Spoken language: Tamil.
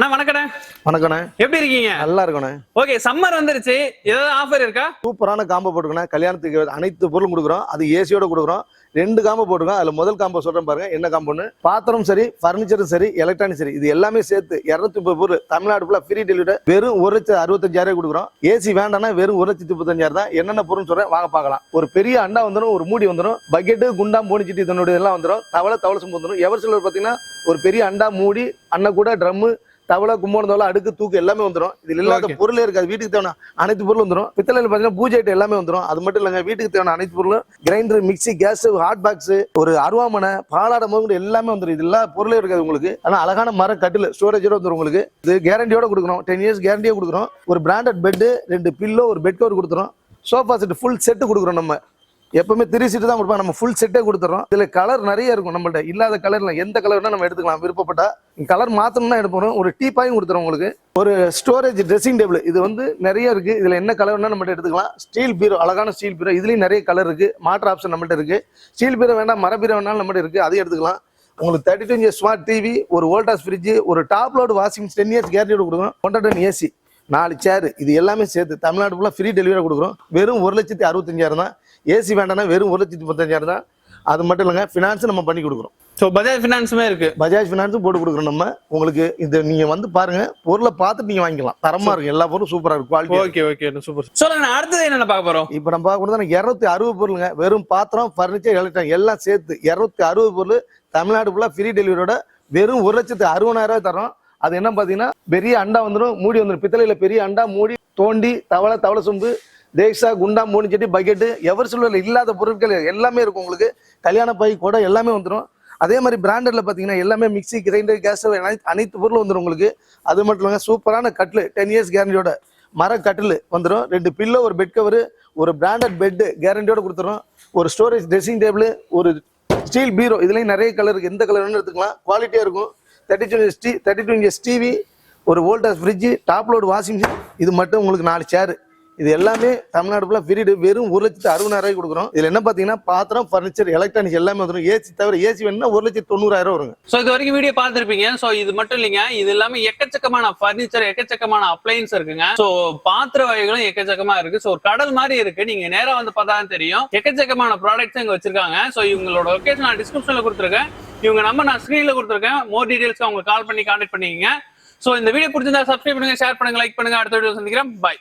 அண்ணா வணக்கண்ணே. வணக்கண்ணே. எப்படி இருக்கீங்க? நல்லா இருக்கண்ணே. ஓகே, சம்மர் வந்துருச்சு, ஏதாவது ஆஃபர் இருக்கா? சூப்பரான காம்போ போட்டுக்கண்ணே. கல்யாணத்துக்கு அனைத்து பொருளும் கொடுக்குறோம். அது ஏசியோட கொடுக்குறோம். 2 காம்போ போட்டுருக்கோம். அதுல முதல் காம்போ சொல்றேன் பாருங்க என்ன காம்போன்னு. பாத்திரம் சரி, பர்னிச்சரும் சரி, எலக்ட்ரானிக் சரி, இது எல்லாமே சேர்த்து 230 பொருள் தமிழ்நாடு ஃபுல்லா ஃப்ரீ டெலிவரி. வெறும் 1,65,000 கொடுக்குறோம். ஏசி வேண்டாம்னா வெறும் 1,35,000 தான். என்னென்ன பொருள் சொல்றேன் வாங்க பார்க்கலாம். ஒரு பெரிய அண்டா வந்துடும், ஒரு மூடி வந்துடும், பக்கெட்டு, குண்டா, போனிச்சிட்டி இதனுடைய எல்லாம் வந்துடும். தவளை சொம்பு வந்துடும். எவர் சிலர் பாத்தீங்கன்னா ஒரு பெரிய அண்டா, மூடி, அன்ன கூட, ட்ரம்மு, தவளை, கும்போணம், அடுக்கு, தூக்கு எல்லாமே வந்துடும். இதுல இல்லாத பொருளே இருக்காது. வீட்டுக்கு தேவையான அனைத்து பொருள் வந்துடும். பித்தளையில பாத்தீங்கன்னா பூஜை ஐட்டம் எல்லாமே வந்துடும். அது மட்டும் இல்லைங்க, வீட்டுக்கு தேவையான அனைத்து பொருளும், grinder, mixie, gas, hot box, ஒரு அருவாமனை, பாலாட முதல் எல்லாமே வந்துடும். இது எல்லா பொருளே இருக்காது உங்களுக்கு. ஆனா அழகான மர கட்டில் ஸ்டோரேஜோட வந்துடும் உங்களுக்கு. இது கேரண்டியோட கொடுக்குறோம். 10 இயர்ஸ் கேரண்டியா கொடுக்குறோம். ஒரு பிராண்டட் பெட், 2 பில்லோ, ஒரு பெட் கவர் கொடுத்துறோம். சோஃபா செட் ஃபுல் செட் கொடுக்குறோம். நம்ம எப்பவுமே 3 சீட்டு தான் கொடுப்போம். நம்ம ஃபுல் செட்டே கொடுத்துறோம். இதுல கலர் நிறைய இருக்கும். நம்மள்ட்ட இல்லாத கலர்ல எந்த கலர்னா நம்ம எடுத்துக்கலாம். விருப்பப்பட்டா கலர் மாத்தணும்னா எடுப்போம். ஒரு டீ பாயும் கொடுத்துறோம் உங்களுக்கு. ஒரு ஸ்டோரேஜ் ட்ரெஸ்ஸிங் டேபிள், இது வந்து நிறைய இருக்கு. இதுல என்ன கலர்னா நம்ம எடுத்துக்கலாம். ஸ்டீல் பீரோ, அழகான ஸ்டீல் பீரோ, இதுலயும் நிறைய கலர் இருக்கு. மாற்ற ஆப்ஷன் நம்மள்ட்ட இருக்கு. ஸ்டீல் பீரோ வேண்டாம், மர பீரோ வேணாலும் நம்மள்ட்ட இருக்கு. அதையும் எடுத்துக்கலாம். உங்களுக்கு 32 இன்ச் ஸ்மார்ட் டிவி, ஒரு வோல்டாஸ் ஃப்ரிட்ஜ், ஒரு டாப் லோடு வாஷிங் 10 இயர்ஸ் கேரண்டியோட கொடுக்குறோம். 110 ஏசி, 4 சேர், இது எல்லாமே சேர்த்து தமிழ்நாடு ஃபுல்லா ஃப்ரீ டெலிவரி கொடுக்குறோம். வெறும் 1,65,000 தான். ஏசி வேண்டாம்னா வெறும் 1,35,000 தான். அது மட்டும் இல்லைங்க, ஃபினான்ஸ் நம்ம பண்ணி கொடுக்குறோம். ஸோ பஜாஜ் ஃபினான்ஸுமே இருக்கு. பஜாஜ் ஃபினான்ஸும் போட்டு கொடுக்குறோம் நம்ம உங்களுக்கு. இது நீங்க வந்து பாருங்க, பொருளை பார்த்துட்டு நீங்க வாங்கிக்கலாம். தரமா இருக்கு, எல்லா பொருளும் சூப்பரா இருக்கு, குவாலிட்டி. Okay okay, super. சொல்லுங்க, அடுத்தது என்ன பார்க்க போறோம்? இப்போ நம்ம பார்க்க போறது 260 பொருளுங்க. வெறும் பாத்திரம், பர்னிச்சர், எலக்ட்ரானிக் எல்லாம் சேர்த்து 260 பொருள் தமிழ்நாடு ஃபுல்லா ஃப்ரீ டெலிவரியோட வெறும் 1,60,000 தரோம். அது என்ன பாத்தீங்கன்னா, பெரிய அண்டா வந்துடும், மூடி வந்துடும். பித்தளையில பெரிய அண்டா, மூடி, தோண்டி, தவளை சொம்பு, தேக்ஸா, குண்டா, போனிச்சட்டி, பக்கெட்டு, எவர் சில்வர்ல இல்லாத பொருட்கள் எல்லாமே இருக்கும் உங்களுக்கு. கல்யாண பை கூட எல்லாமே வந்துடும். அதே மாதிரி பிராண்டட்ல பாத்தீங்கன்னா எல்லாமே மிக்சி, கிரைண்டர், கேஸ் அனைத்து பொருளும் வந்துடும் உங்களுக்கு. அது மட்டும் இல்லைங்க, சூப்பரான கட்டில் 10 இயர்ஸ் கேரண்டியோட மர கட்டில் வந்துடும். 2 பில்லோ, ஒரு பெட் கவர், ஒரு பிராண்டட் பெட் கேரண்டியோட கொடுத்துரும். ஒரு ஸ்டோரேஜ் ட்ரெஸ்ஸிங் டேபிள், ஒரு ஸ்டீல் பீரோ, இதுலயும் நிறைய கலர் இருக்கு. எந்த கலர் வேணும் எடுத்துக்கலாம், குவாலிட்டியா இருக்கும். 32 இன்ச் டிவி, ஒரு Voltas fridge, top load washing machine, இது மட்டும் உங்களுக்கு 4 சேர். இது எல்லாமே தமிழ்நாடு ஃபுல்லா ஃப்ரீ, வெறும் 1,60,000 கொடுக்குறோம். இதுல என்ன பாத்தீங்கன்னா, பாத்திரம், பர்னிச்சர், எலக்ட்ரானிக் எல்லாமே வந்துடும். ஏசி தவிர, ஏசி வேணும்னா 1,90,000 வருங்க. சோ இது வரைக்கும் வீடியோ பார்த்திருப்பீங்க. சோ இது மட்டும் இல்லைங்க, இது எல்லாமே எக்கச்சக்கமான பர்னிச்சர், எக்கச்சக்கமான அப்ளையன்ஸ் இருக்குங்க. சோ பாத்திர வகைகளும் எக்கச்சக்கமா இருக்கு. சோ ஒரு கடல் மாதிரி இருக்கு. நீங்க நேரா வந்து பார்த்தா தெரியும். எக்கச்சக்கமான ப்ராடக்ட்ஸ் இங்க வச்சிருக்காங்க. சோ இவங்களோட லொகேஷன் நான் டிஸ்கிரிப்ஷன்ல கொடுத்துருக்கேன். இவங்க நம்பர் நான் ஸ்கிரீன்ல கொடுத்துருக்கேன். மோர் டீடைல்ஸ்க்கு அவங்க கால் பண்ணி கான்டாக்ட் பண்ணிக்கங்க. சோ இந்த வீடியோ பிடிச்சிருந்தா சப்ஸ்கிரைப் பண்ணுங்க, ஷேர் பண்ணுங்க, லைக் பண்ணுங்க. அடுத்த வீடியோ சந்திக்கிறேன். பை.